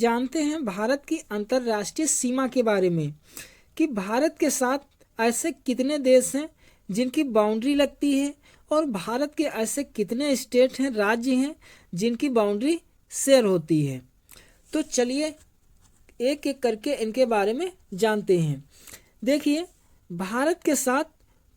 जानते हैं भारत की अंतर्राष्ट्रीय सीमा के बारे में कि भारत के साथ ऐसे कितने देश हैं जिनकी बाउंड्री लगती है और भारत के ऐसे कितने स्टेट हैं, राज्य हैं जिनकी बाउंड्री शेयर होती है। तो चलिए एक एक करके इनके बारे में जानते हैं। देखिए, भारत के साथ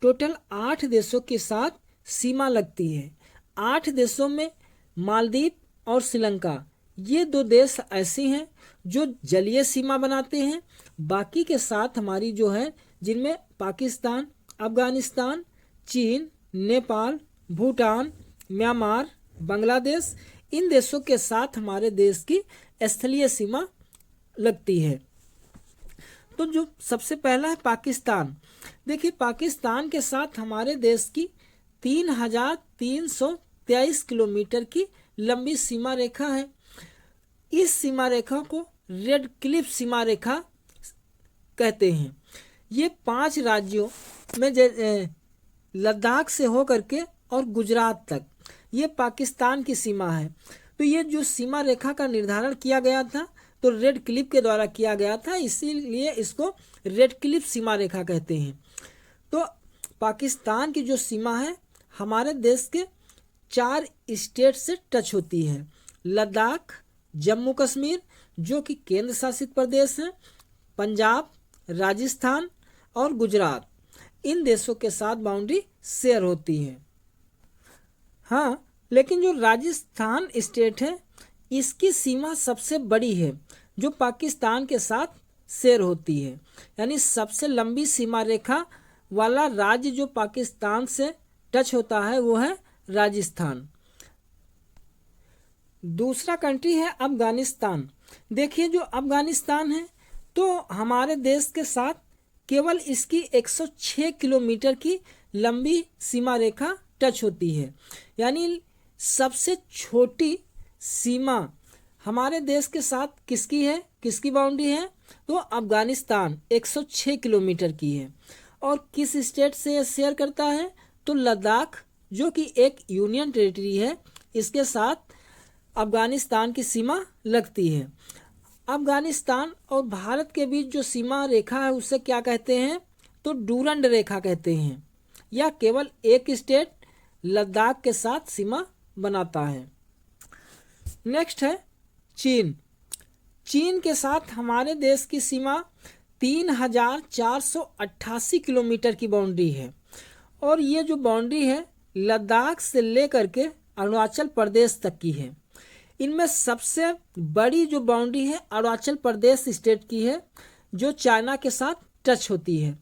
टोटल 8 देशों के साथ सीमा लगती है। 8 देशों में मालदीव और श्रीलंका, ये 2 देश ऐसे हैं जो जलीय सीमा बनाते हैं। बाकी के साथ हमारी जो है, जिनमें पाकिस्तान, अफगानिस्तान, चीन, नेपाल, भूटान, म्यांमार, बांग्लादेश, इन देशों के साथ हमारे देश की स्थलीय सीमा लगती है। तो जो सबसे पहला है पाकिस्तान। देखिए, पाकिस्तान के साथ हमारे देश की 3,323 किलोमीटर की लंबी सीमा रेखा है। इस सीमा रेखा को रेड क्लिफ सीमा रेखा कहते हैं। ये 5 राज्यों में लद्दाख से होकर के और गुजरात तक ये पाकिस्तान की सीमा है। तो ये जो सीमा रेखा का निर्धारण किया गया था तो रेड क्लिफ के द्वारा किया गया था, इसीलिए इसको रेड क्लिफ सीमा रेखा कहते हैं। तो पाकिस्तान की जो सीमा है हमारे देश के 4 स्टेट से टच होती है। लद्दाख, जम्मू कश्मीर जो कि केंद्र शासित प्रदेश हैं, पंजाब, राजस्थान और गुजरात, इन देशों के साथ बाउंड्री शेयर होती है। हाँ, लेकिन जो राजस्थान स्टेट है इसकी सीमा सबसे बड़ी है जो पाकिस्तान के साथ शेयर होती है। यानी सबसे लंबी सीमा रेखा वाला राज्य जो पाकिस्तान से टच होता है वो है राजस्थान। दूसरा कंट्री है अफगानिस्तान। देखिए, जो अफगानिस्तान है तो हमारे देश के साथ केवल इसकी 106 किलोमीटर की लंबी सीमा रेखा टच होती है। यानी सबसे छोटी सीमा हमारे देश के साथ किसकी है, किसकी बाउंड्री है, तो अफगानिस्तान 106 किलोमीटर की है। और किस स्टेट से शेयर करता है, तो लद्दाख जो कि एक यूनियन टेरिटरी है, इसके साथ अफगानिस्तान की सीमा लगती है। अफगानिस्तान और भारत के बीच जो सीमा रेखा है उसे क्या कहते हैं, तो डूरंड रेखा कहते हैं। या केवल एक स्टेट लद्दाख के साथ सीमा बनाता है। नेक्स्ट है चीन। चीन के साथ हमारे देश की सीमा 3,488 किलोमीटर की बाउंड्री है। और ये जो बाउंड्री है लद्दाख से लेकर के अरुणाचल प्रदेश तक की है। इनमें सबसे बड़ी जो बाउंड्री है अरुणाचल प्रदेश स्टेट की है जो चाइना के साथ टच होती है।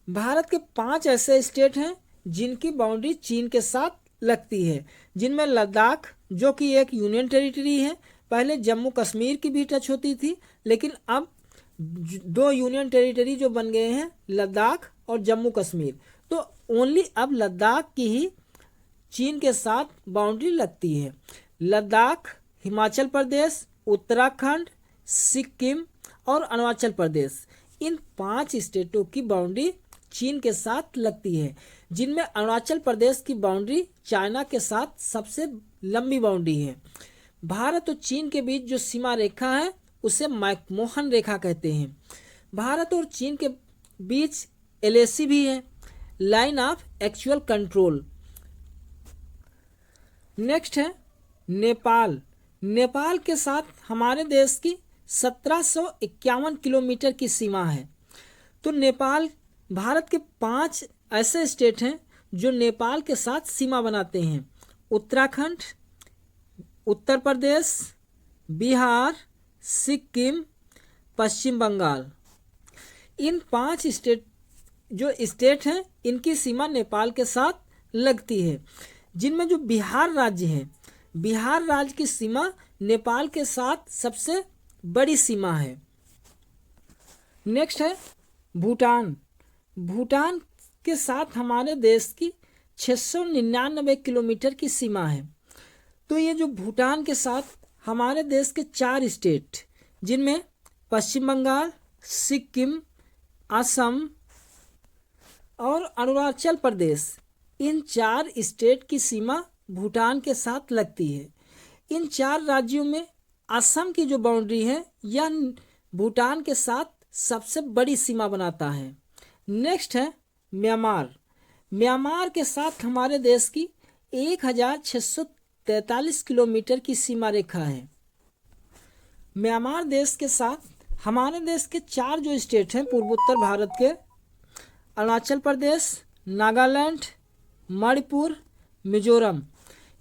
भारत के 5 ऐसे स्टेट हैं जिनकी बाउंड्री चीन के साथ लगती है, जिनमें लद्दाख जो कि एक यूनियन टेरिटरी है, पहले जम्मू कश्मीर की भी टच होती थी, लेकिन अब 2 यूनियन टेरिटरी जो बन गए हैं लद्दाख और जम्मू कश्मीर, तो ओनली अब लद्दाख की ही चीन के साथ बाउंड्री लगती है। लद्दाख, हिमाचल प्रदेश, उत्तराखंड, सिक्किम और अरुणाचल प्रदेश, इन 5 स्टेटों की बाउंड्री चीन के साथ लगती है, जिनमें अरुणाचल प्रदेश की बाउंड्री चाइना के साथ सबसे लंबी बाउंड्री है। भारत और चीन के बीच जो सीमा रेखा है उसे मैकमोहन रेखा कहते हैं। भारत और चीन के बीच LAC भी है, line of actual control. Next है नेपाल। नेपाल के साथ हमारे देश की 1751 किलोमीटर की सीमा है। तो नेपाल, भारत के 5 ऐसे स्टेट हैं जो नेपाल के साथ सीमा बनाते हैं। उत्तराखंड, उत्तर प्रदेश, बिहार, सिक्किम, पश्चिम बंगाल, इन 5 स्टेट हैं इनकी सीमा नेपाल के साथ लगती है। जिनमें जो बिहार राज्य है, बिहार राज्य की सीमा नेपाल के साथ सबसे बड़ी सीमा है। नेक्स्ट है भूटान। भूटान के साथ हमारे देश की 699 किलोमीटर की सीमा है। तो ये जो भूटान के साथ हमारे देश के 4 स्टेट, जिनमें पश्चिम बंगाल, सिक्किम, असम और अरुणाचल प्रदेश, इन 4 स्टेट की सीमा भूटान के साथ लगती है। इन 4 राज्यों में असम की जो बाउंड्री है यह भूटान के साथ सबसे बड़ी सीमा बनाता है। नेक्स्ट है म्यांमार। म्यांमार के साथ हमारे देश की 1643 किलोमीटर की सीमा रेखा है। म्यांमार देश के साथ हमारे देश के 4 जो स्टेट हैं पूर्वोत्तर भारत के, अरुणाचल प्रदेश, नागालैंड, मणिपुर, मिजोरम,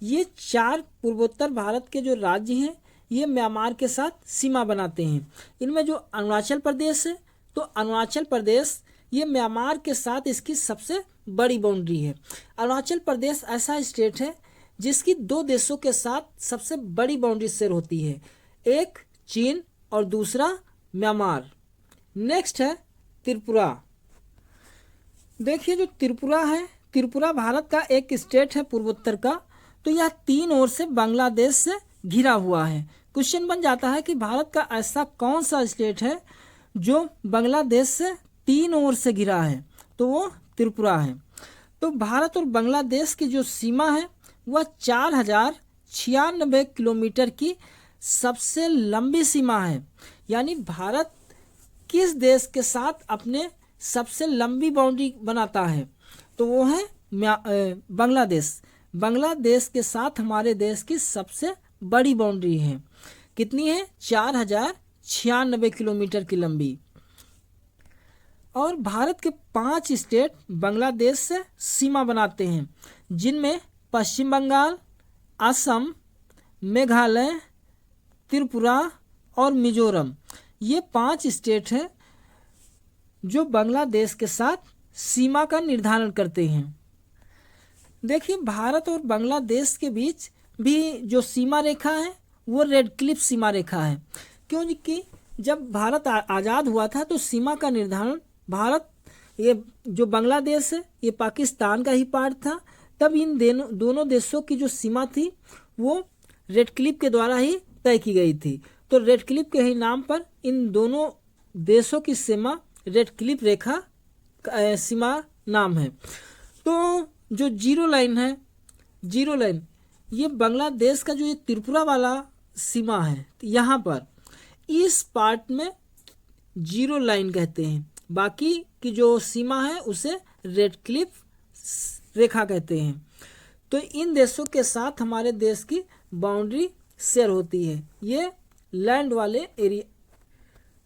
ये 4 पूर्वोत्तर भारत के जो राज्य हैं ये म्यांमार के साथ सीमा बनाते हैं। इनमें जो अरुणाचल प्रदेश है, तो अरुणाचल प्रदेश ये म्यांमार के साथ इसकी सबसे बड़ी बाउंड्री है। अरुणाचल प्रदेश ऐसा स्टेट है जिसकी 2 देशों के साथ सबसे बड़ी बाउंड्री शेयर होती है, एक चीन और दूसरा म्यांमार। नेक्स्ट है त्रिपुरा। देखिए जो त्रिपुरा है, त्रिपुरा भारत का एक स्टेट है पूर्वोत्तर का, तो यह 3 ओर से बांग्लादेश से घिरा हुआ है। क्वेश्चन बन जाता है कि भारत का ऐसा कौन सा स्टेट है जो बांग्लादेश से 3 ओर से घिरा है, तो वो त्रिपुरा है। तो भारत और बांग्लादेश की जो सीमा है वह 4096 किलोमीटर की सबसे लंबी सीमा है। यानी भारत किस देश के साथ अपने सबसे लंबी बाउंड्री बनाता है, तो वो है बांग्लादेश। बांग्लादेश के साथ हमारे देश की सबसे बड़ी बाउंड्री है। कितनी है? 4096 किलोमीटर की लंबी। और भारत के 5 स्टेट बांग्लादेश से सीमा बनाते हैं, जिनमें पश्चिम बंगाल, असम, मेघालय, त्रिपुरा और मिजोरम, ये 5 स्टेट हैं जो बांग्लादेश के साथ सीमा का निर्धारण करते हैं। देखिए भारत और बांग्लादेश के बीच भी जो सीमा रेखा है वो रेड क्लिफ सीमा रेखा है, क्योंकि जब भारत आज़ाद हुआ था तो सीमा का निर्धारण भारत, ये जो बांग्लादेश है ये पाकिस्तान का ही पार्ट था, तब इन दोनों देशों की जो सीमा थी वो रेड क्लिफ के द्वारा ही तय की गई थी। तो रेड क्लिफ के ही नाम पर इन दोनों देशों की सीमा रेड क्लिफ रेखा सीमा नाम है। तो जो जीरो लाइन है, जीरो लाइन ये बांग्लादेश का जो ये त्रिपुरा वाला सीमा है, यहाँ पर इस पार्ट में जीरो लाइन कहते हैं, बाकी की जो सीमा है उसे रेड क्लिफ रेखा कहते हैं। तो इन देशों के साथ हमारे देश की बाउंड्री शेयर होती है। ये लैंड वाले एरिया,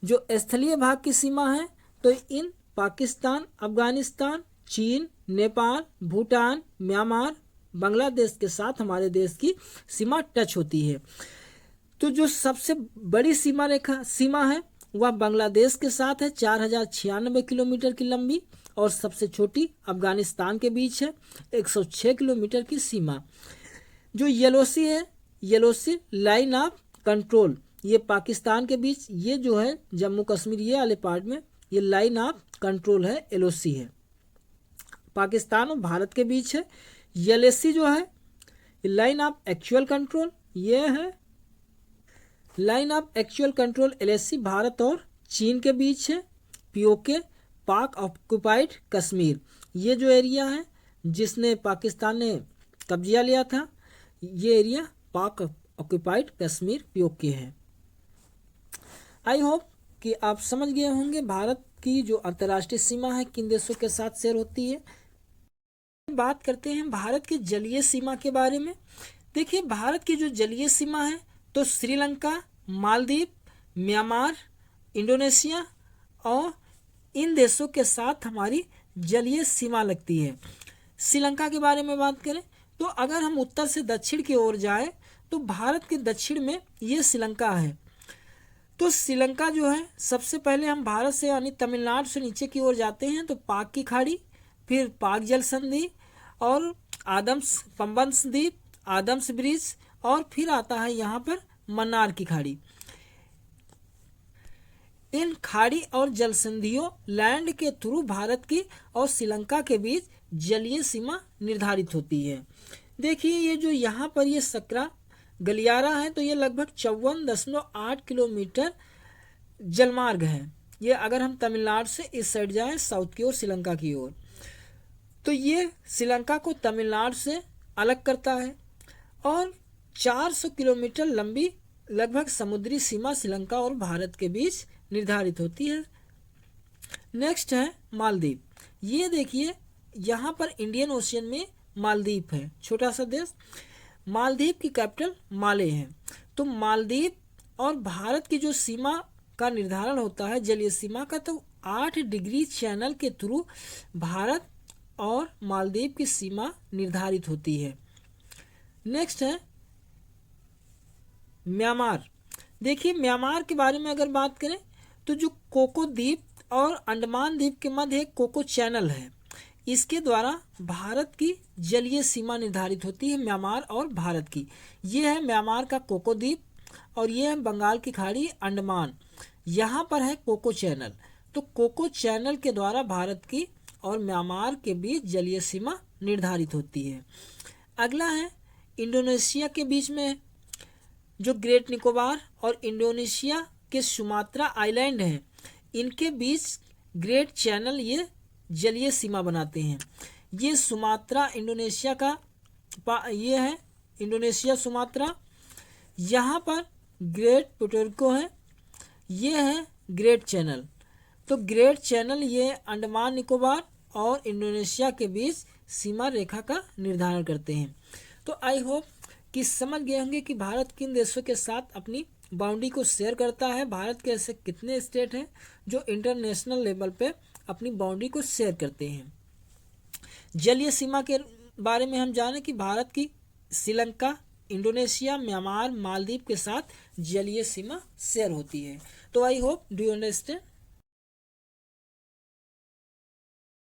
जो स्थलीय भाग की सीमा है, तो इन पाकिस्तान, अफगानिस्तान, चीन, नेपाल, भूटान, म्यांमार, बांग्लादेश के साथ हमारे देश की सीमा टच होती है। तो जो सबसे बड़ी सीमा है वह बांग्लादेश के साथ है, 4096 किलोमीटर की लंबी, और सबसे छोटी अफगानिस्तान के बीच है, 106 किलोमीटर की सीमा। जो येलोसी है, येलोसी लाइन ऑफ कंट्रोल, ये पाकिस्तान के बीच, ये जो है जम्मू कश्मीर ये वाले पार्ट में ये लाइन ऑफ कंट्रोल है, एलओसी है, पाकिस्तान और भारत के बीच है। एलएसी जो है लाइन ऑफ एक्चुअल कंट्रोल, ये है line of actual control LAC Bharat और चीन के बीच है। पीओके पाक ऑक्युपाइड कश्मीर, ये जो एरिया है जिसने पाकिस्तान ने कब्जा लिया था, ये एरिया पाक ऑक्युपाइड कश्मीर पीओके है। आई होप कि आप समझ गए होंगे भारत की जो अंतर्राष्ट्रीय सीमा है किन देशों के साथ शेयर होती है। बात करते हैं भारत की जलीय सीमा के बारे में। देखिए भारत की जो जलीय सीमा है तो श्रीलंका, मालदीव, म्यांमार, इंडोनेशिया और इन देशों के साथ हमारी जलीय सीमा लगती है। श्रीलंका के बारे में बात करें तो अगर हम उत्तर से दक्षिण की ओर जाएं तो भारत के दक्षिण में ये श्रीलंका है। तो श्रीलंका जो है सबसे पहले हम भारत से यानी तमिलनाडु से नीचे की ओर जाते हैं तो पाक की खाड़ी, फिर पाक जल संधि और पंबन द्वीप, आदम्स ब्रिज, और फिर आता है यहाँ पर मन्नार की खाड़ी। इन खाड़ी और जल संधियों लैंड के थ्रू भारत की और श्रीलंका के बीच जलीय सीमा निर्धारित होती है। देखिए ये जो यहाँ पर ये सकरा गलियारा है तो ये लगभग 54.8 किलोमीटर जलमार्ग है। ये अगर हम तमिलनाडु से इस साइड जाएं साउथ की ओर श्रीलंका की ओर, तो ये श्रीलंका को तमिलनाडु से अलग करता है। और 400 किलोमीटर लंबी लगभग समुद्री सीमा श्रीलंका और भारत के बीच निर्धारित होती है। नेक्स्ट है मालदीव। ये देखिए यहाँ पर इंडियन ओशियन में मालदीव है, छोटा सा देश। मालदीव की कैपिटल माले है। तो मालदीव और भारत की जो सीमा का निर्धारण होता है जलीय सीमा का, तो 8 डिग्री चैनल के थ्रू भारत और मालदीव की सीमा निर्धारित होती है। नेक्स्ट है म्यांमार। देखिए म्यांमार के बारे में अगर बात करें तो जो कोको द्वीप और अंडमान द्वीप के मध्य एक कोको चैनल है, इसके द्वारा भारत की जलीय सीमा निर्धारित होती है म्यांमार और भारत की। ये है म्यांमार का कोको द्वीप और ये है बंगाल की खाड़ी अंडमान, यहाँ पर है कोको चैनल। तो कोको चैनल के द्वारा भारत की और म्यांमार के बीच जलीय सीमा निर्धारित होती है। अगला है इंडोनेशिया के बीच में जो ग्रेट निकोबार और इंडोनेशिया के सुमात्रा आइलैंड हैं, इनके बीच ग्रेट चैनल ये जलीय सीमा बनाते हैं। ये सुमात्रा इंडोनेशिया का ये है इंडोनेशिया सुमात्रा, यहाँ पर ग्रेट पुटोरिको है, ये है ग्रेट चैनल। तो ग्रेट चैनल ये अंडमान निकोबार और इंडोनेशिया के बीच सीमा रेखा का निर्धारण करते हैं। तो आई होप कि समझ गए होंगे कि भारत किन देशों के साथ अपनी बाउंड्री को शेयर करता है। भारत के ऐसे कितने स्टेट हैं जो इंटरनेशनल लेवल पे अपनी बाउंड्री को शेयर करते हैं। जलीय सीमा के बारे में हम जाने कि भारत की श्रीलंका, इंडोनेशिया, म्यांमार, मालदीव के साथ जलीय सीमा शेयर होती है। तो I hope do you understand.